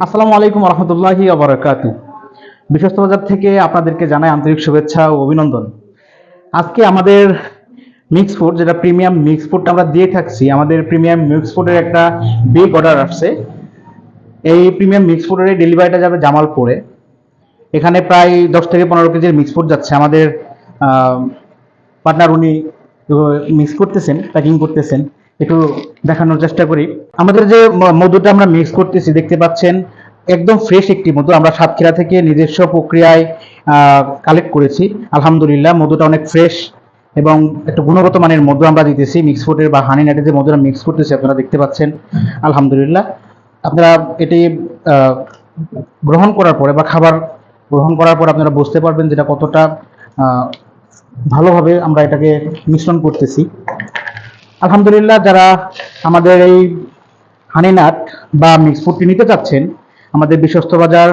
আসসালামু আলাইকুম রহমতুল্লাহি ওয়া বারাকাতুহু। বিশ্বস্ত বাজার থেকে আপনাদেরকে জানাই আন্তরিক শুভেচ্ছা ও অভিনন্দন। আজকে আমাদের মিক্স ফুড, যেটা প্রিমিয়াম মিক্স ফুড আমরা দিয়ে থাকছি, আমাদের প্রিমিয়াম মিক্স ফুডের একটা বিগ অর্ডার আসছে। এই প্রিমিয়াম মিক্স ফুডের ডেলিভারিটা যাবে জামালপুরে। এখানে প্রায় 10 থেকে 15 কেজির মিক্স ফুড যাচ্ছে। আমাদের পার্টনার উনি মিক্স করতেছেন, প্যাকিং করতেছেন। একটু দেখানোর চেষ্টা করি। আমাদের যে মধুটা আমরা মিক্স করতেছি দেখতে পাচ্ছেন, একদম ফ্রেশ একটি মধু আমরা সাতক্ষীরা থেকে নিজস্ব প্রক্রিয়ায় কালেক্ট করেছি। আলহামদুলিল্লাহ, মধুটা অনেক ফ্রেশ এবং একটা গুণগত মানের মধু আমরা দিতেছি। মিক্স ফুডের বা হানি নাটের যে মধুটা মিক্স করতেছি আপনারা দেখতে পাচ্ছেন। আলহামদুলিল্লাহ, আপনারা এটি গ্রহণ করার পরে বা খাবার গ্রহণ করার পর আপনারা বুঝতে পারবেন যেটা কতটা ভালোভাবে আমরা এটাকে মিশ্রণ করতেছি। আলহামদুলিল্লাহ, যারা আমাদের এই হানি নাট বা মিক্স ফুডটি নিতে চাচ্ছেন, আমাদের বিশ্বস্ত বাজার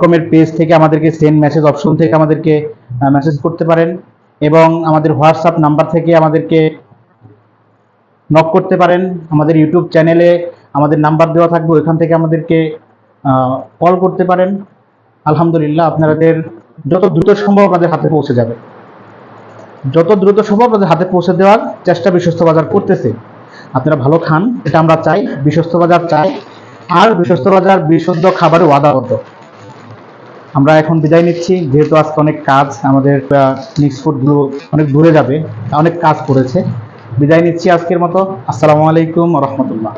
.com এর পেজ থেকে আমাদেরকে সেন্ড মেসেজ অপশন থেকে আমাদেরকে মেসেজ করতে পারেন এবং আমাদের হোয়াটসঅ্যাপ নাম্বার থেকে আমাদেরকে নক করতে পারেন। আমাদের ইউটিউব চ্যানেলে আমাদের নাম্বার দেওয়া থাকবে, ওইখান থেকে আমাদেরকে কল করতে পারেন। আলহামদুলিল্লাহ, আপনাদের যত দ্রুত সম্ভব আপনাদের হাতে পৌঁছে যাবে। যত দ্রুত সম্ভব আপনাদের হাতে পৌঁছে দেওয়ার চেষ্টা বিশ্বস্ত বাজার করতেছে। আপনারা ভালো খান, এটা আমরা চাই, বিশ্বস্ত বাজার চাই। আর বিশ্বস্ত বাজার বিশুদ্ধ খাবারে ওয়াদাবদ্ধ। আমরা এখন বিদায় নিচ্ছি, যেহেতু আজকে অনেক কাজ, আমাদের মিক্স ফুডগুলো অনেক দূরে যাবে, অনেক কাজ করেছে। বিদায় নিচ্ছি আজকের মতো। আসসালামু আলাইকুম রহমতুল্লাহ।